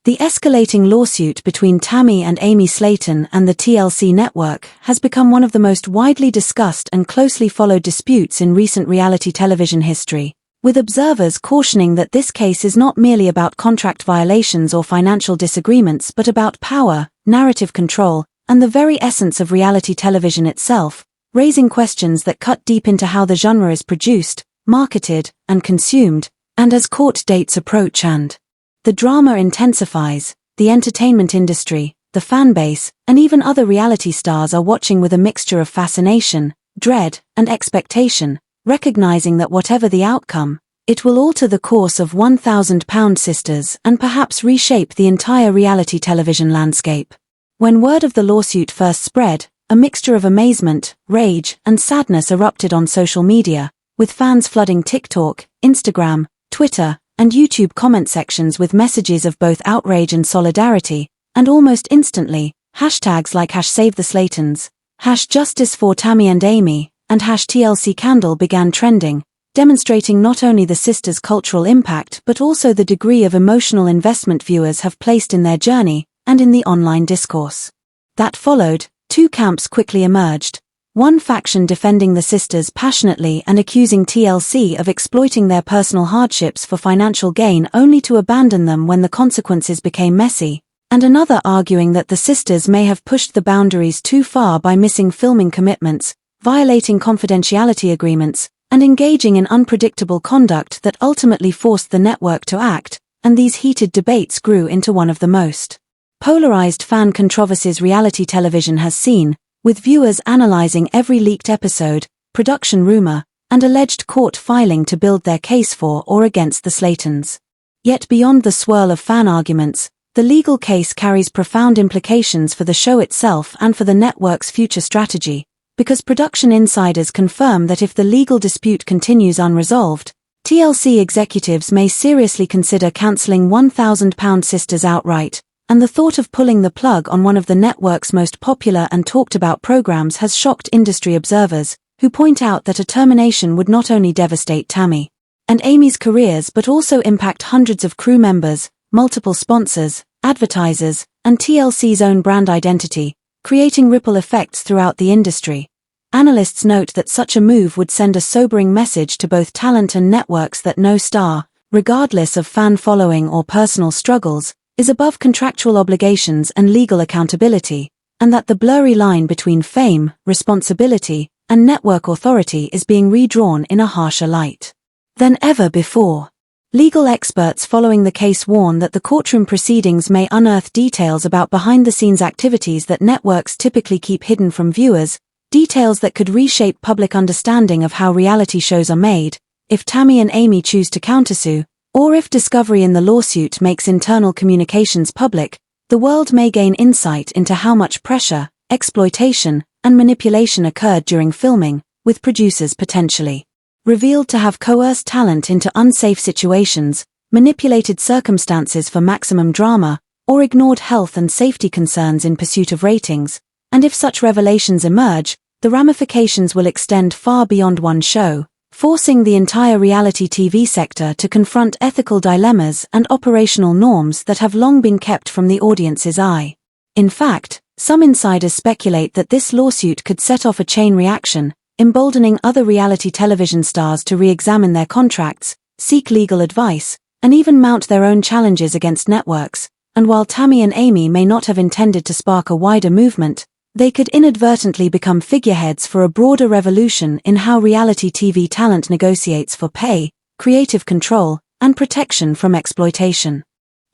The escalating lawsuit between Tammy and Amy Slaton and the TLC network has become one of the most widely discussed and closely followed disputes in recent reality television history, with observers cautioning that this case is not merely about contract violations or financial disagreements but about power, narrative control, and the very essence of reality television itself, raising questions that cut deep into how the genre is produced, marketed, and consumed, and as court dates approach and the drama intensifies, the entertainment industry, the fanbase, and even other reality stars are watching with a mixture of fascination, dread, and expectation, recognizing that whatever the outcome, it will alter the course of 1,000-pound sisters and perhaps reshape the entire reality television landscape. When word of the lawsuit first spread, a mixture of amazement, rage, and sadness erupted on social media, with fans flooding TikTok, Instagram, Twitter, and YouTube comment sections with messages of both outrage and solidarity, and almost instantly, hashtags like #SaveTheSlatons, #JusticeForTammy and Amy, and #TLCCandle began trending, demonstrating not only the sisters' cultural impact but also the degree of emotional investment viewers have placed in their journey and in the online discourse that followed. Two camps quickly emerged. One faction defending the sisters passionately and accusing TLC of exploiting their personal hardships for financial gain only to abandon them when the consequences became messy, and another arguing that the sisters may have pushed the boundaries too far by missing filming commitments, violating confidentiality agreements, and engaging in unpredictable conduct that ultimately forced the network to act, and these heated debates grew into one of the most polarized fan controversies reality television has seen, with viewers analyzing every leaked episode, production rumor, and alleged court filing to build their case for or against the Slatons. Yet beyond the swirl of fan arguments, the legal case carries profound implications for the show itself and for the network's future strategy, because production insiders confirm that if the legal dispute continues unresolved, TLC executives may seriously consider cancelling 1,000-pound sisters outright, and the thought of pulling the plug on one of the network's most popular and talked-about programs has shocked industry observers, who point out that a termination would not only devastate Tammy and Amy's careers but also impact hundreds of crew members, multiple sponsors, advertisers, and TLC's own brand identity, creating ripple effects throughout the industry. Analysts note that such a move would send a sobering message to both talent and networks that no star, regardless of fan following or personal struggles, is above contractual obligations and legal accountability, and that the blurry line between fame, responsibility, and network authority is being redrawn in a harsher light than ever before. Legal experts following the case warn that the courtroom proceedings may unearth details about behind-the-scenes activities that networks typically keep hidden from viewers, details that could reshape public understanding of how reality shows are made, if Tammy and Amy choose to countersue, or if discovery in the lawsuit makes internal communications public. The world may gain insight into how much pressure, exploitation, and manipulation occurred during filming, with producers potentially revealed to have coerced talent into unsafe situations, manipulated circumstances for maximum drama, or ignored health and safety concerns in pursuit of ratings. And if such revelations emerge, the ramifications will extend far beyond one show, forcing the entire reality TV sector to confront ethical dilemmas and operational norms that have long been kept from the audience's eye. In fact, some insiders speculate that this lawsuit could set off a chain reaction, emboldening other reality television stars to re-examine their contracts, seek legal advice, and even mount their own challenges against networks. And while Tammy and Amy may not have intended to spark a wider movement, they could inadvertently become figureheads for a broader revolution in how reality TV talent negotiates for pay, creative control, and protection from exploitation.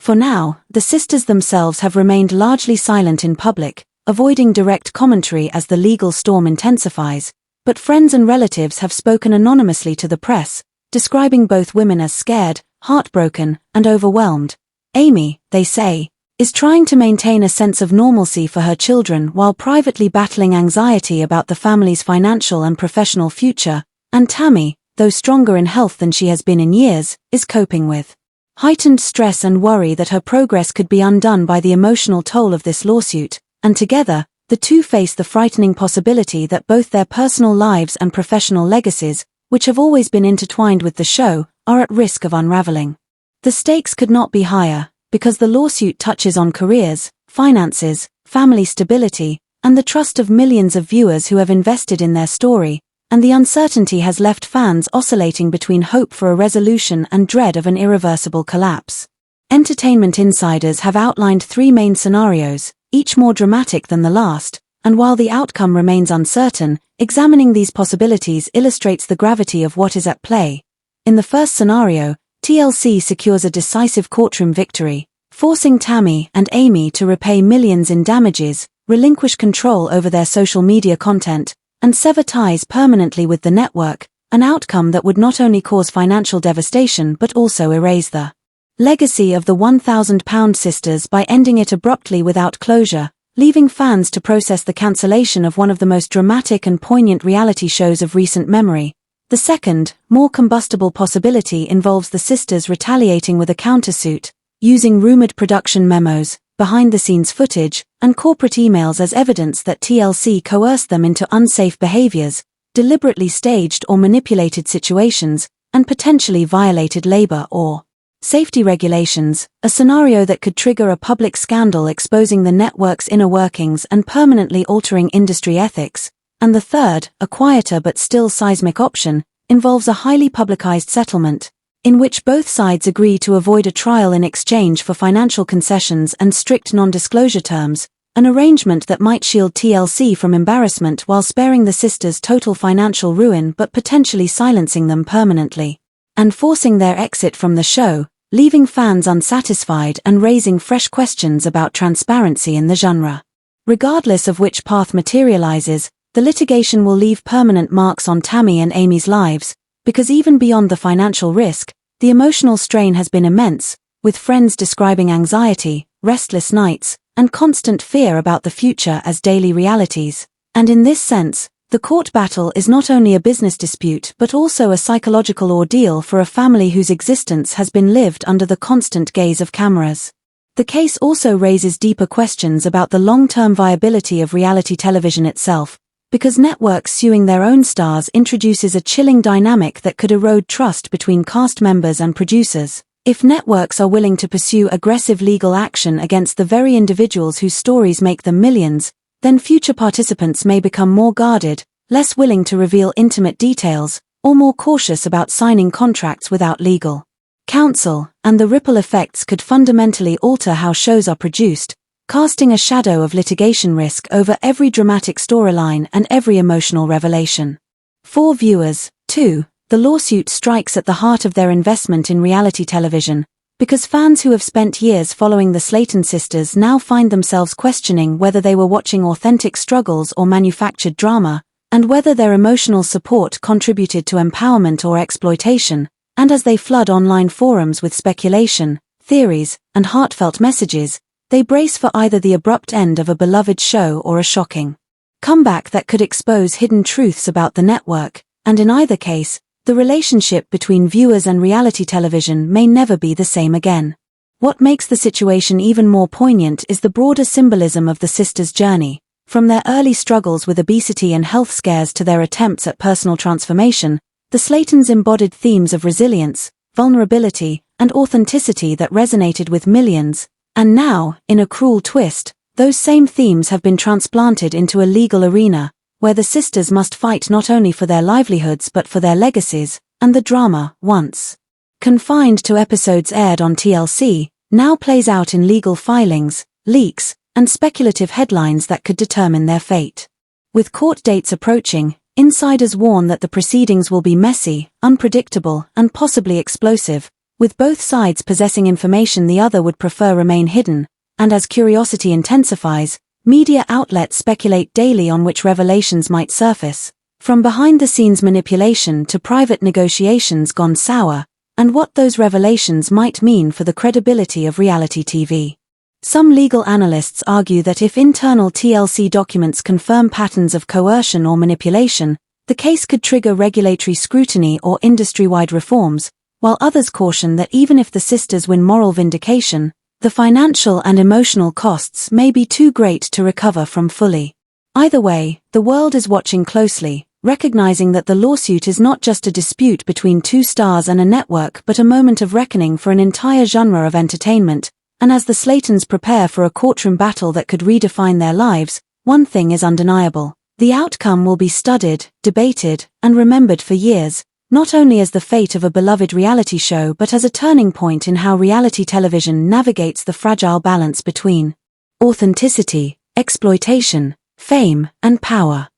For now, the sisters themselves have remained largely silent in public, avoiding direct commentary as the legal storm intensifies, but friends and relatives have spoken anonymously to the press, describing both women as scared, heartbroken, and overwhelmed. Amy, they say, is trying to maintain a sense of normalcy for her children while privately battling anxiety about the family's financial and professional future, and Tammy, though stronger in health than she has been in years, is coping with heightened stress and worry that her progress could be undone by the emotional toll of this lawsuit, and together, the two face the frightening possibility that both their personal lives and professional legacies, which have always been intertwined with the show, are at risk of unraveling. The stakes could not be higher, because the lawsuit touches on careers, finances, family stability, and the trust of millions of viewers who have invested in their story, and the uncertainty has left fans oscillating between hope for a resolution and dread of an irreversible collapse. Entertainment insiders have outlined 3 main scenarios, each more dramatic than the last, and while the outcome remains uncertain, examining these possibilities illustrates the gravity of what is at play. In the first scenario, TLC secures a decisive courtroom victory, forcing Tammy and Amy to repay millions in damages, relinquish control over their social media content, and sever ties permanently with the network, an outcome that would not only cause financial devastation but also erase the legacy of the £1,000 sisters by ending it abruptly without closure, leaving fans to process the cancellation of one of the most dramatic and poignant reality shows of recent memory. The second, more combustible possibility involves the sisters retaliating with a countersuit, using rumored production memos, behind-the-scenes footage, and corporate emails as evidence that TLC coerced them into unsafe behaviors, deliberately staged or manipulated situations, and potentially violated labor or safety regulations, a scenario that could trigger a public scandal exposing the network's inner workings and permanently altering industry ethics. And the third, a quieter but still seismic option, involves a highly publicized settlement, in which both sides agree to avoid a trial in exchange for financial concessions and strict non-disclosure terms, an arrangement that might shield TLC from embarrassment while sparing the sisters total financial ruin but potentially silencing them permanently, and forcing their exit from the show, leaving fans unsatisfied and raising fresh questions about transparency in the genre. Regardless of which path materializes, the litigation will leave permanent marks on Tammy and Amy's lives, because even beyond the financial risk, the emotional strain has been immense, with friends describing anxiety, restless nights, and constant fear about the future as daily realities. And in this sense, the court battle is not only a business dispute but also a psychological ordeal for a family whose existence has been lived under the constant gaze of cameras. The case also raises deeper questions about the long-term viability of reality television itself, because networks suing their own stars introduces a chilling dynamic that could erode trust between cast members and producers. If networks are willing to pursue aggressive legal action against the very individuals whose stories make them millions, then future participants may become more guarded, less willing to reveal intimate details, or more cautious about signing contracts without legal counsel, and the ripple effects could fundamentally alter how shows are produced, casting a shadow of litigation risk over every dramatic storyline and every emotional revelation. For viewers, too, the lawsuit strikes at the heart of their investment in reality television, because fans who have spent years following the Slaton sisters now find themselves questioning whether they were watching authentic struggles or manufactured drama, and whether their emotional support contributed to empowerment or exploitation, and as they flood online forums with speculation, theories, and heartfelt messages, they brace for either the abrupt end of a beloved show or a shocking comeback that could expose hidden truths about the network, and in either case, the relationship between viewers and reality television may never be the same again. What makes the situation even more poignant is the broader symbolism of the sisters' journey, from their early struggles with obesity and health scares to their attempts at personal transformation. The Slatons embodied themes of resilience, vulnerability, and authenticity that resonated with millions, and now, in a cruel twist, those same themes have been transplanted into a legal arena, where the sisters must fight not only for their livelihoods but for their legacies, and the drama, once confined to episodes aired on TLC, now plays out in legal filings, leaks, and speculative headlines that could determine their fate. With court dates approaching, insiders warn that the proceedings will be messy, unpredictable, and possibly explosive, with both sides possessing information the other would prefer remain hidden, and as curiosity intensifies, media outlets speculate daily on which revelations might surface, from behind-the-scenes manipulation to private negotiations gone sour, and what those revelations might mean for the credibility of reality TV. Some legal analysts argue that if internal TLC documents confirm patterns of coercion or manipulation, the case could trigger regulatory scrutiny or industry-wide reforms, while others caution that even if the sisters win moral vindication, the financial and emotional costs may be too great to recover from fully. Either way, the world is watching closely, recognizing that the lawsuit is not just a dispute between two stars and a network but a moment of reckoning for an entire genre of entertainment, And as the Slatons prepare for a courtroom battle that could redefine their lives, one thing is undeniable. The outcome will be studied, debated, and remembered for years, not only as the fate of a beloved reality show but as a turning point in how reality television navigates the fragile balance between authenticity, exploitation, fame, and power.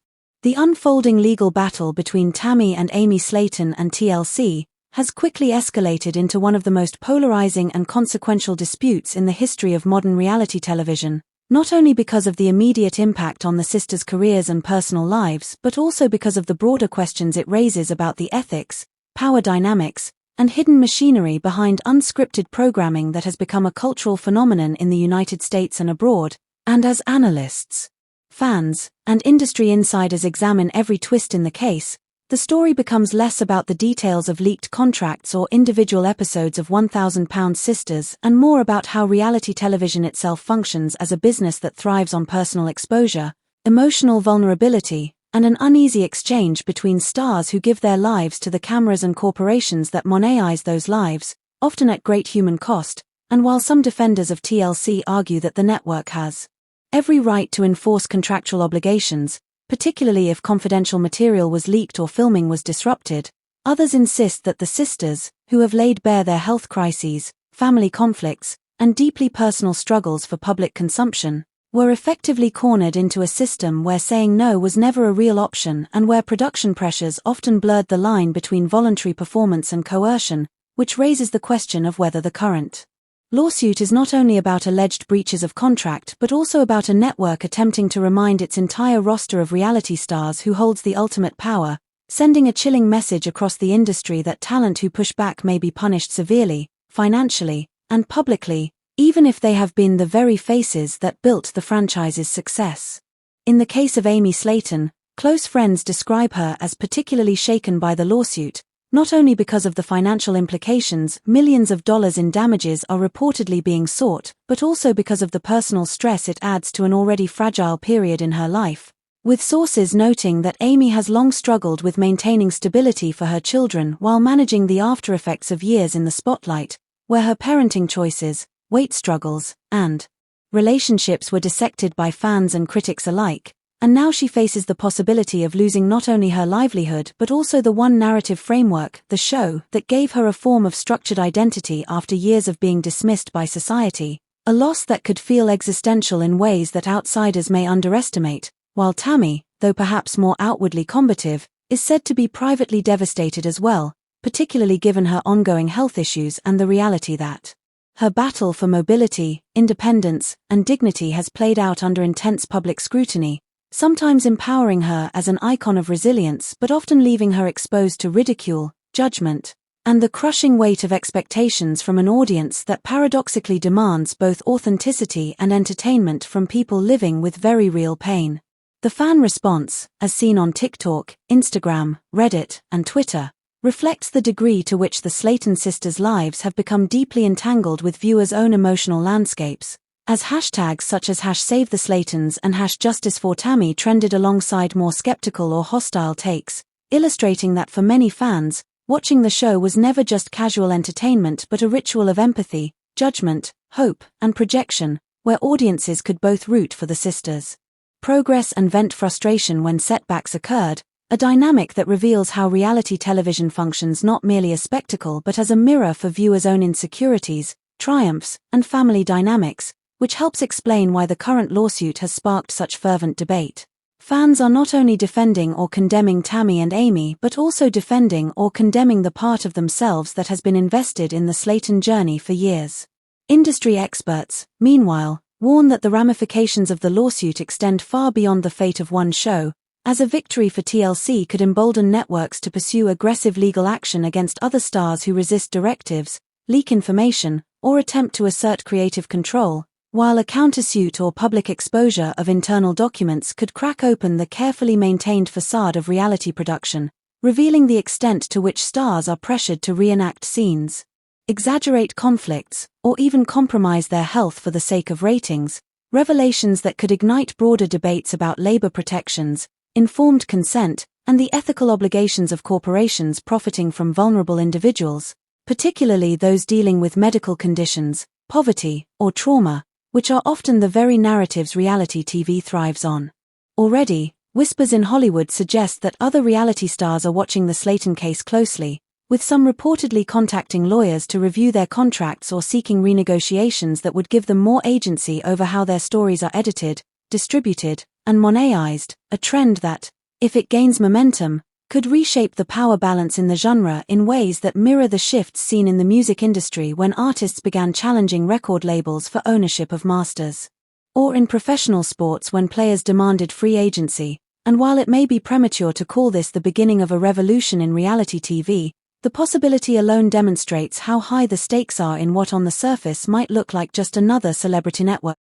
The unfolding legal battle between Tammy and Amy Slaton and TLC has quickly escalated into one of the most polarizing and consequential disputes in the history of modern reality television, not only because of the immediate impact on the sisters' careers and personal lives but also because of the broader questions it raises about the ethics, power dynamics, and hidden machinery behind unscripted programming that has become a cultural phenomenon in the United States and abroad. And as analysts, fans, and industry insiders examine every twist in the case, the story becomes less about the details of leaked contracts or individual episodes of 1,000-Pound Sisters and more about how reality television itself functions as a business that thrives on personal exposure, emotional vulnerability, and an uneasy exchange between stars who give their lives to the cameras and corporations that monetize those lives, often at great human cost. And while some defenders of TLC argue that the network has every right to enforce contractual obligations, particularly if confidential material was leaked or filming was disrupted, others insist that the sisters, who have laid bare their health crises, family conflicts, and deeply personal struggles for public consumption, were effectively cornered into a system where saying no was never a real option and where production pressures often blurred the line between voluntary performance and coercion, which raises the question of whether the current lawsuit is not only about alleged breaches of contract but also about a network attempting to remind its entire roster of reality stars who holds the ultimate power, sending a chilling message across the industry that talent who push back may be punished severely, financially, and publicly, even if they have been the very faces that built the franchise's success. In the case of Amy Slaton, close friends describe her as particularly shaken by the lawsuit, not only because of the financial implications, millions of dollars in damages are reportedly being sought, but also because of the personal stress it adds to an already fragile period in her life, with sources noting that Amy has long struggled with maintaining stability for her children while managing the aftereffects of years in the spotlight, where her parenting choices, weight struggles, and relationships were dissected by fans and critics alike. And now she faces the possibility of losing not only her livelihood but also the one narrative framework, the show, that gave her a form of structured identity after years of being dismissed by society, a loss that could feel existential in ways that outsiders may underestimate, while Tammy, though perhaps more outwardly combative, is said to be privately devastated as well, particularly given her ongoing health issues and the reality that her battle for mobility, independence, and dignity has played out under intense public scrutiny, sometimes empowering her as an icon of resilience but often leaving her exposed to ridicule, judgment, and the crushing weight of expectations from an audience that paradoxically demands both authenticity and entertainment from people living with very real pain. The fan response, as seen on TikTok, Instagram, Reddit, and Twitter, reflects the degree to which the Slaton sisters' lives have become deeply entangled with viewers' own emotional landscapes, as hashtags such as #SaveTheSlatons and #JusticeForTammy trended alongside more skeptical or hostile takes, illustrating that for many fans, watching the show was never just casual entertainment but a ritual of empathy, judgment, hope, and projection, where audiences could both root for the sisters' progress and vent frustration when setbacks occurred, a dynamic that reveals how reality television functions not merely as spectacle but as a mirror for viewers' own insecurities, triumphs, and family dynamics, which helps explain why the current lawsuit has sparked such fervent debate. Fans are not only defending or condemning Tammy and Amy but also defending or condemning the part of themselves that has been invested in the Slaton journey for years. Industry experts, meanwhile, warn that the ramifications of the lawsuit extend far beyond the fate of one show, as a victory for TLC could embolden networks to pursue aggressive legal action against other stars who resist directives, leak information, or attempt to assert creative control, while a countersuit or public exposure of internal documents could crack open the carefully maintained facade of reality production, revealing the extent to which stars are pressured to reenact scenes, exaggerate conflicts, or even compromise their health for the sake of ratings, revelations that could ignite broader debates about labor protections, informed consent, and the ethical obligations of corporations profiting from vulnerable individuals, particularly those dealing with medical conditions, poverty, or trauma, which are often the very narratives reality TV thrives on. Already, whispers in Hollywood suggest that other reality stars are watching the Slaton case closely, with some reportedly contacting lawyers to review their contracts or seeking renegotiations that would give them more agency over how their stories are edited, distributed, and monetized, a trend that, if it gains momentum, could reshape the power balance in the genre in ways that mirror the shifts seen in the music industry when artists began challenging record labels for ownership of masters. Or in professional sports when players demanded free agency. And while it may be premature to call this the beginning of a revolution in reality TV, the possibility alone demonstrates how high the stakes are in what on the surface might look like just another celebrity network.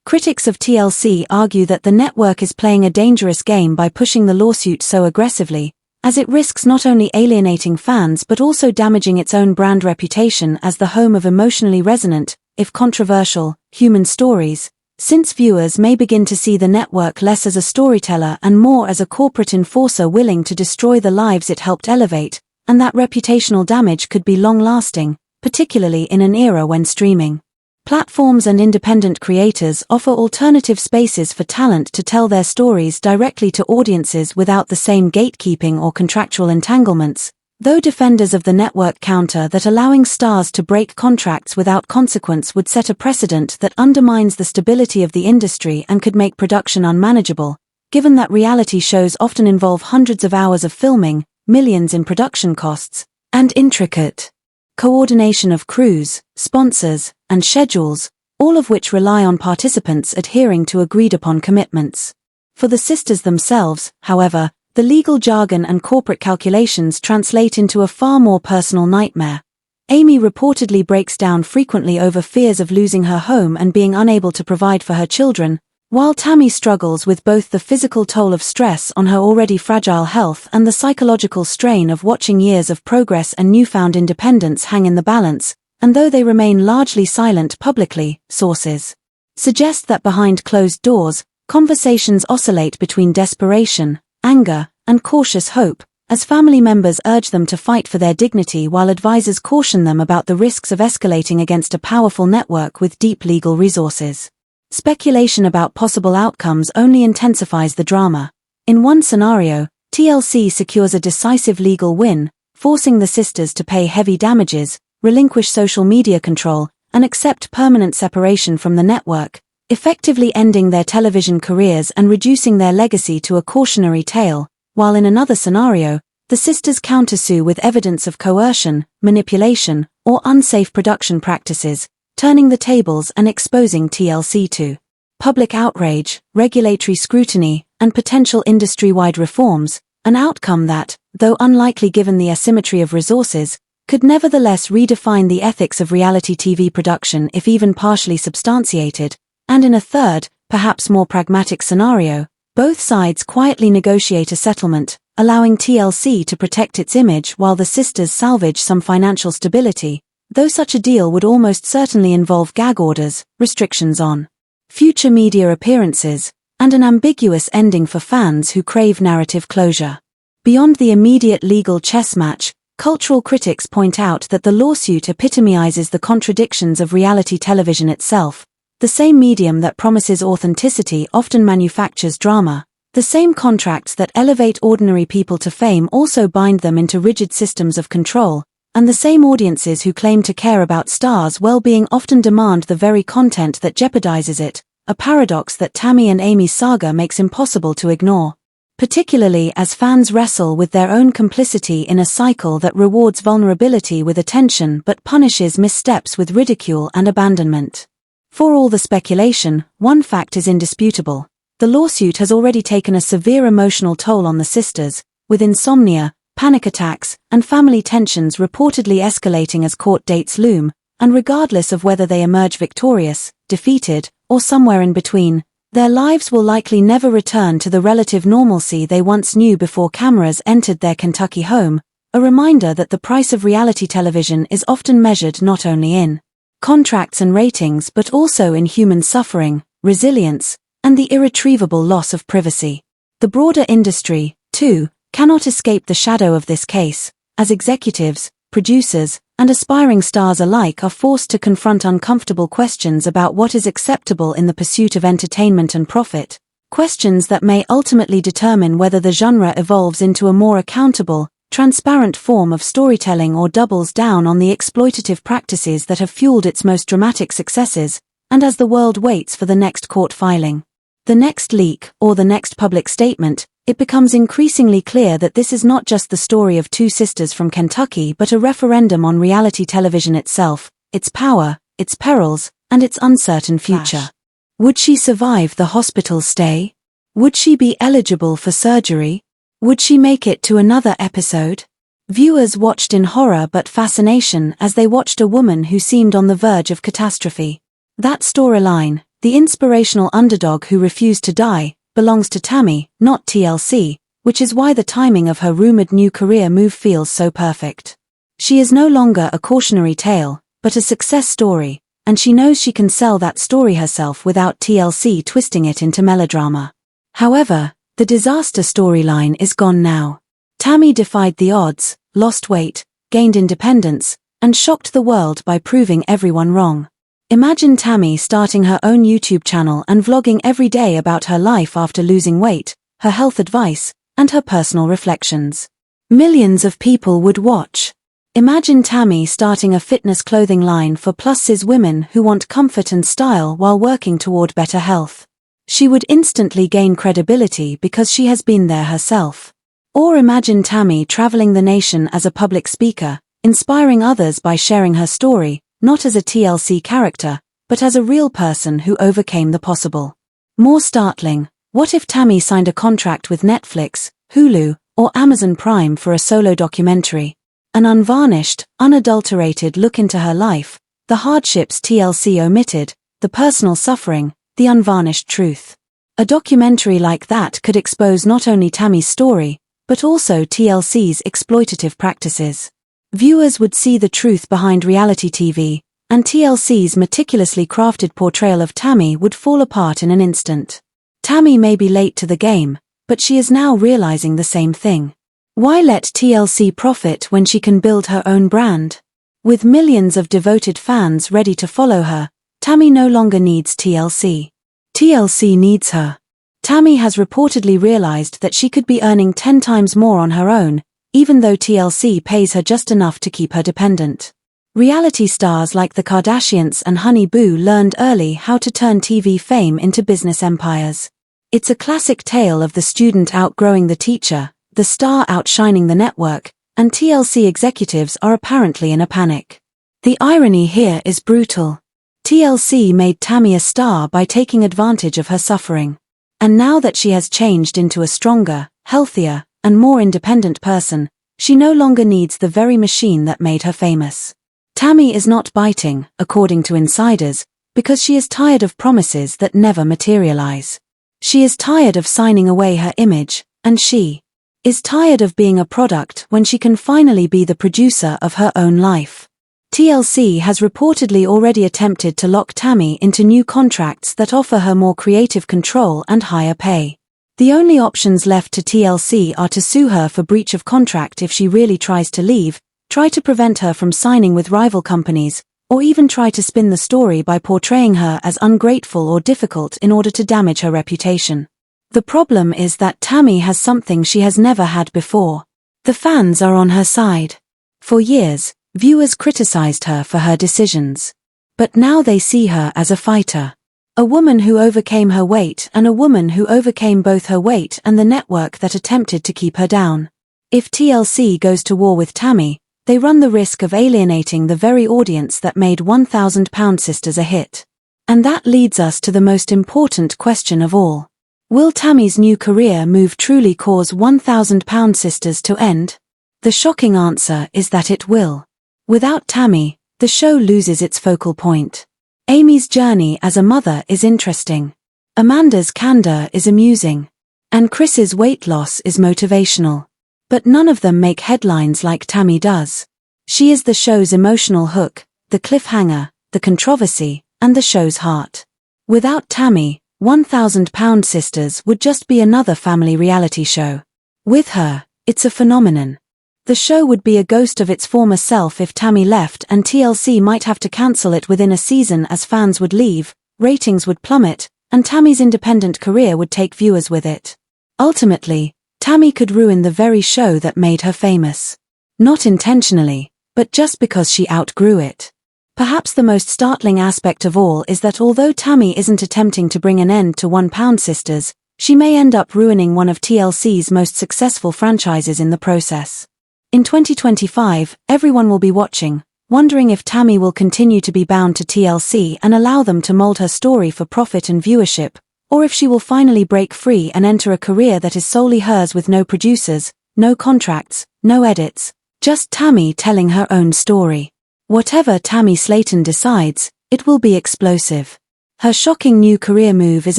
Critics of TLC argue that the network is playing a dangerous game by pushing the lawsuit so aggressively, as it risks not only alienating fans but also damaging its own brand reputation as the home of emotionally resonant, if controversial, human stories, since viewers may begin to see the network less as a storyteller and more as a corporate enforcer willing to destroy the lives it helped elevate, and that reputational damage could be long-lasting, particularly in an era when streaming platforms and independent creators offer alternative spaces for talent to tell their stories directly to audiences without the same gatekeeping or contractual entanglements, though defenders of the network counter that allowing stars to break contracts without consequence would set a precedent that undermines the stability of the industry and could make production unmanageable, given that reality shows often involve hundreds of hours of filming, millions in production costs, and intricate coordination of crews, sponsors, and schedules, all of which rely on participants adhering to agreed-upon commitments. For the sisters themselves, however, the legal jargon and corporate calculations translate into a far more personal nightmare. Amy reportedly breaks down frequently over fears of losing her home and being unable to provide for her children, while Tammy struggles with both the physical toll of stress on her already fragile health and the psychological strain of watching years of progress and newfound independence hang in the balance, and though they remain largely silent publicly, sources suggest that behind closed doors, conversations oscillate between desperation, anger, and cautious hope, as family members urge them to fight for their dignity while advisors caution them about the risks of escalating against a powerful network with deep legal resources. Speculation about possible outcomes only intensifies the drama. In one scenario, TLC secures a decisive legal win, forcing the sisters to pay heavy damages, relinquish social media control, and accept permanent separation from the network, effectively ending their television careers and reducing their legacy to a cautionary tale, while in another scenario, the sisters countersue with evidence of coercion, manipulation, or unsafe production practices, turning the tables and exposing TLC to public outrage, regulatory scrutiny, and potential industry-wide reforms, an outcome that, though unlikely given the asymmetry of resources, could nevertheless redefine the ethics of reality TV production if even partially substantiated, and in a third, perhaps more pragmatic scenario, both sides quietly negotiate a settlement, allowing TLC to protect its image while the sisters salvage some financial stability, though such a deal would almost certainly involve gag orders, restrictions on future media appearances, and an ambiguous ending for fans who crave narrative closure. Beyond the immediate legal chess match, cultural critics point out that the lawsuit epitomizes the contradictions of reality television itself. The same medium that promises authenticity often manufactures drama. The same contracts that elevate ordinary people to fame also bind them into rigid systems of control, and the same audiences who claim to care about stars' well-being often demand the very content that jeopardizes it, a paradox that Tammy and Amy's saga makes impossible to ignore, particularly as fans wrestle with their own complicity in a cycle that rewards vulnerability with attention but punishes missteps with ridicule and abandonment. For all the speculation, one fact is indisputable. The lawsuit has already taken a severe emotional toll on the sisters, with insomnia, panic attacks, and family tensions reportedly escalating as court dates loom, and regardless of whether they emerge victorious, defeated, or somewhere in between, their lives will likely never return to the relative normalcy they once knew before cameras entered their Kentucky home, a reminder that the price of reality television is often measured not only in contracts and ratings but also in human suffering, resilience, and the irretrievable loss of privacy. The broader industry, too, cannot escape the shadow of this case, as executives, producers, and aspiring stars alike are forced to confront uncomfortable questions about what is acceptable in the pursuit of entertainment and profit, questions that may ultimately determine whether the genre evolves into a more accountable, transparent form of storytelling or doubles down on the exploitative practices that have fueled its most dramatic successes, and as the world waits for the next court filing, the next leak, or the next public statement, it becomes increasingly clear that this is not just the story of two sisters from Kentucky but a referendum on reality television itself, its power, its perils, and its uncertain future. Would she survive the hospital stay? Would she be eligible for surgery? Would she make it to another episode? Viewers watched in horror but fascination as they watched a woman who seemed on the verge of catastrophe. That storyline, the inspirational underdog who refused to die, belongs to Tammy, not TLC, which is why the timing of her rumored new career move feels so perfect. She is no longer a cautionary tale, but a success story, and she knows she can sell that story herself without TLC twisting it into melodrama. However, the disaster storyline is gone now. Tammy defied the odds, lost weight, gained independence, and shocked the world by proving everyone wrong. Imagine Tammy starting her own YouTube channel and vlogging every day about her life after losing weight, her health advice, and her personal reflections. Millions of people would watch. Imagine Tammy starting a fitness clothing line for plus-size women who want comfort and style while working toward better health. She would instantly gain credibility because she has been there herself. Or imagine Tammy traveling the nation as a public speaker, inspiring others by sharing her story, not as a TLC character, but as a real person who overcame the possible. More startling, what if Tammy signed a contract with Netflix, Hulu, or Amazon Prime for a solo documentary? An unvarnished, unadulterated look into her life, the hardships TLC omitted, the personal suffering, the unvarnished truth. A documentary like that could expose not only Tammy's story, but also TLC's exploitative practices. Viewers would see the truth behind reality TV, and TLC's meticulously crafted portrayal of Tammy would fall apart in an instant. Tammy may be late to the game, but she is now realizing the same thing. Why let TLC profit when she can build her own brand? With millions of devoted fans ready to follow her, Tammy no longer needs TLC. TLC needs her. Tammy has reportedly realized that she could be earning 10 times more on her own, even though TLC pays her just enough to keep her dependent. Reality stars like the Kardashians and Honey Boo learned early how to turn TV fame into business empires. It's a classic tale of the student outgrowing the teacher, the star outshining the network, and TLC executives are apparently in a panic. The irony here is brutal. TLC made Tammy a star by taking advantage of her suffering. And now that she has changed into a stronger, healthier, and more independent person, she no longer needs the very machine that made her famous. Tammy is not biting, according to insiders, because she is tired of promises that never materialize. She is tired of signing away her image, and she is tired of being a product when she can finally be the producer of her own life. TLC has reportedly already attempted to lock Tammy into new contracts that offer her more creative control and higher pay. The only options left to TLC are to sue her for breach of contract if she really tries to leave, try to prevent her from signing with rival companies, or even try to spin the story by portraying her as ungrateful or difficult in order to damage her reputation. The problem is that Tammy has something she has never had before. The fans are on her side. For years, viewers criticized her for her decisions. But now they see her as a fighter. A woman who overcame her weight and a woman who overcame both her weight and the network that attempted to keep her down. If TLC goes to war with Tammy, they run the risk of alienating the very audience that made 1,000-Pound Sisters a hit. And that leads us to the most important question of all. Will Tammy's new career move truly cause 1,000-Pound Sisters to end? The shocking answer is that it will. Without Tammy, the show loses its focal point. Amy's journey as a mother is interesting. Amanda's candor is amusing. And Chris's weight loss is motivational. But none of them make headlines like Tammy does. She is the show's emotional hook, the cliffhanger, the controversy, and the show's heart. Without Tammy, 1,000-Pound Sisters would just be another family reality show. With her, it's a phenomenon. The show would be a ghost of its former self if Tammy left, and TLC might have to cancel it within a season as fans would leave, ratings would plummet, and Tammy's independent career would take viewers with it. Ultimately, Tammy could ruin the very show that made her famous. Not intentionally, but just because she outgrew it. Perhaps the most startling aspect of all is that although Tammy isn't attempting to bring an end to One Pound Sisters, she may end up ruining one of TLC's most successful franchises in the process. In 2025, everyone will be watching, wondering if Tammy will continue to be bound to TLC and allow them to mold her story for profit and viewership, or if she will finally break free and enter a career that is solely hers with no producers, no contracts, no edits, just Tammy telling her own story. Whatever Tammy Slaton decides, it will be explosive. Her shocking new career move is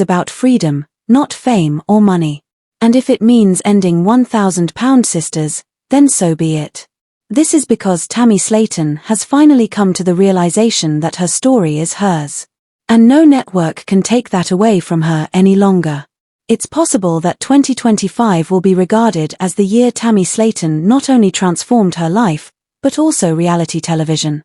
about freedom, not fame or money. And if it means ending 1,000 Pound Sisters, then so be it. This is because Tammy Slaton has finally come to the realization that her story is hers. And no network can take that away from her any longer. It's possible that 2025 will be regarded as the year Tammy Slaton not only transformed her life, but also reality television.